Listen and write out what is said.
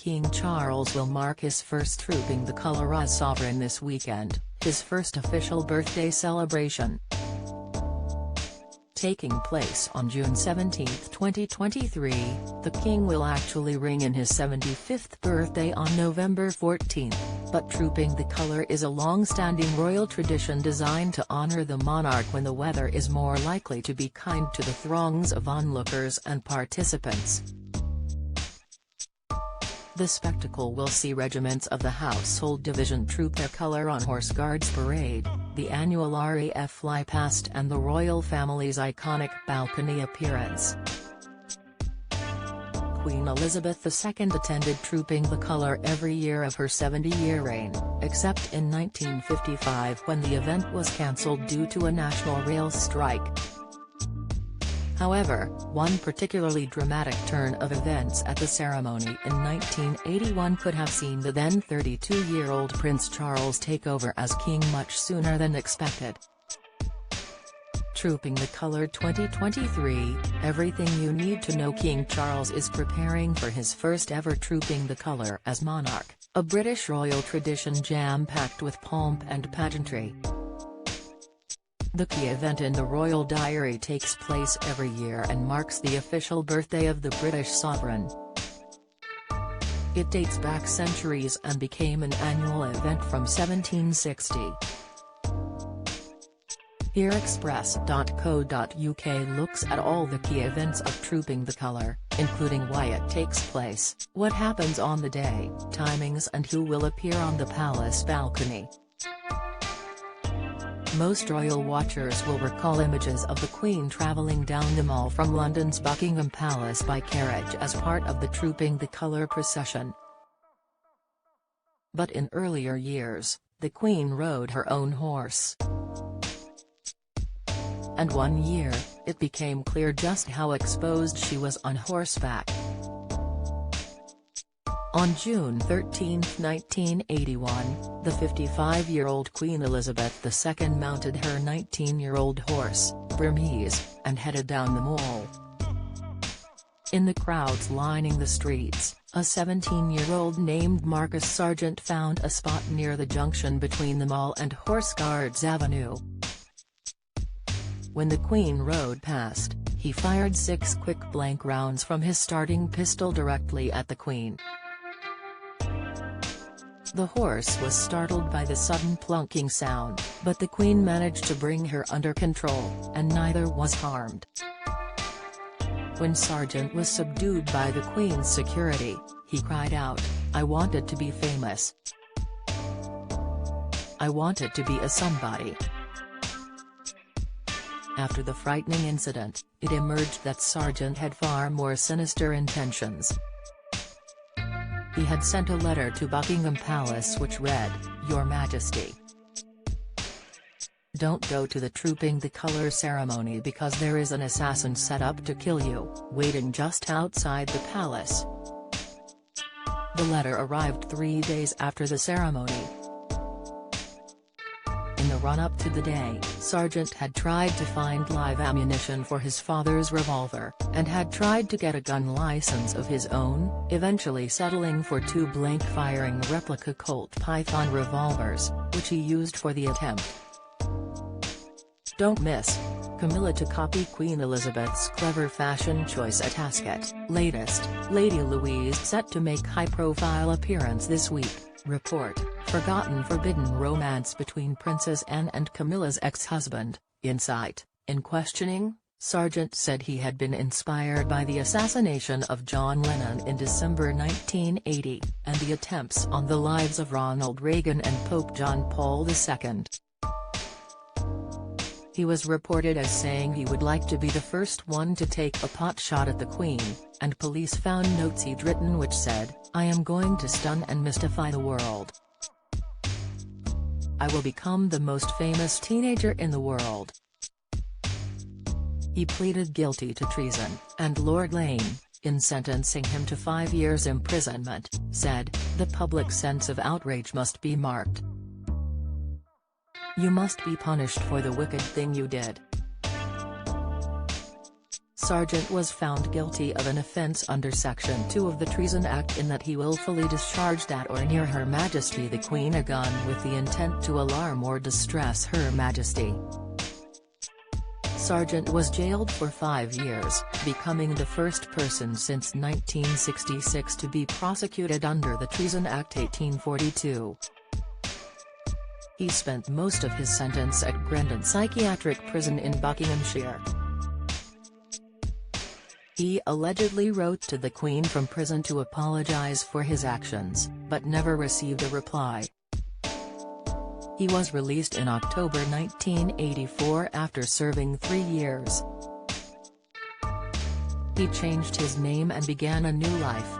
King Charles will mark his first Trooping the Colour as sovereign this weekend, his first official birthday celebration. Taking place on June 17, 2023, the King will actually ring in his 75th birthday on November 14, but Trooping the Colour is a long-standing royal tradition designed to honour the monarch when the weather is more likely to be kind to the throngs of onlookers and participants. The spectacle will see regiments of the Household Division troop their colour on Horse Guards Parade, the annual RAF Fly Past and the royal family's iconic balcony appearance. Queen Elizabeth II attended Trooping the Colour every year of her 70-year reign, except in 1955 when the event was cancelled due to a national rail strike. However, one particularly dramatic turn of events at the ceremony in 1981 could have seen the then 32-year-old Prince Charles take over as king much sooner than expected. Trooping the Colour 2023, everything you need to know. King Charles is preparing for his first ever Trooping the Colour as monarch, a British royal tradition jam-packed with pomp and pageantry. The key event in the royal diary takes place every year and marks the official birthday of the British sovereign. It dates back centuries and became an annual event from 1760. HereExpress.co.uk looks at all the key events of Trooping the Colour, including why it takes place, what happens on the day, timings and who will appear on the palace balcony. Most royal watchers will recall images of the Queen travelling down the Mall from London's Buckingham Palace by carriage as part of the Trooping the Colour procession. But in earlier years, the Queen rode her own horse. And one year, it became clear just how exposed she was on horseback. On June 13, 1981, the 55-year-old Queen Elizabeth II mounted her 19-year-old horse, Burmese, and headed down the Mall. In the crowds lining the streets, a 17-year-old named Marcus Sargent found a spot near the junction between the Mall and Horse Guards Avenue. When the Queen rode past, he fired 6 quick blank rounds from his starting pistol directly at the Queen. The horse was startled by the sudden plunking sound, but the Queen managed to bring her under control, and neither was harmed. When Sargent was subdued by the Queen's security, he cried out, "I wanted to be famous. I wanted to be a somebody." After the frightening incident, it emerged that Sargent had far more sinister intentions. He had sent a letter to Buckingham Palace which read, "Your Majesty, don't go to the Trooping the Colour ceremony because there is an assassin set up to kill you, waiting just outside the palace." The letter arrived 3 days after the ceremony. In the run-up to the day, Sargent had tried to find live ammunition for his father's revolver, and had tried to get a gun license of his own, eventually settling for 2 blank-firing replica Colt Python revolvers, which he used for the attempt. Don't miss Camilla to copy Queen Elizabeth's clever fashion choice at Ascot. Latest, Lady Louise set to make high-profile appearance this week. Report, forgotten forbidden romance between Princess Anne and Camilla's ex-husband. Insight, in questioning, Sargent said he had been inspired by the assassination of John Lennon in December 1980, and the attempts on the lives of Ronald Reagan and Pope John Paul II. He was reported as saying he would like to be the first one to take a pot shot at the Queen, and police found notes he'd written which said, "I am going to stun and mystify the world. I will become the most famous teenager in the world." He pleaded guilty to treason, and Lord Lane, in sentencing him to 5 years imprisonment, said, "The public sense of outrage must be marked. You must be punished for the wicked thing you did." Sargent was found guilty of an offence under Section 2 of the Treason Act in that he willfully discharged at or near Her Majesty the Queen a gun with the intent to alarm or distress Her Majesty. Sargent was jailed for 5 years, becoming the first person since 1966 to be prosecuted under the Treason Act 1842. He spent most of his sentence at Grendon Psychiatric Prison in Buckinghamshire. He allegedly wrote to the Queen from prison to apologise for his actions, but never received a reply. He was released in October 1984 after serving 3 years. He changed his name and began a new life.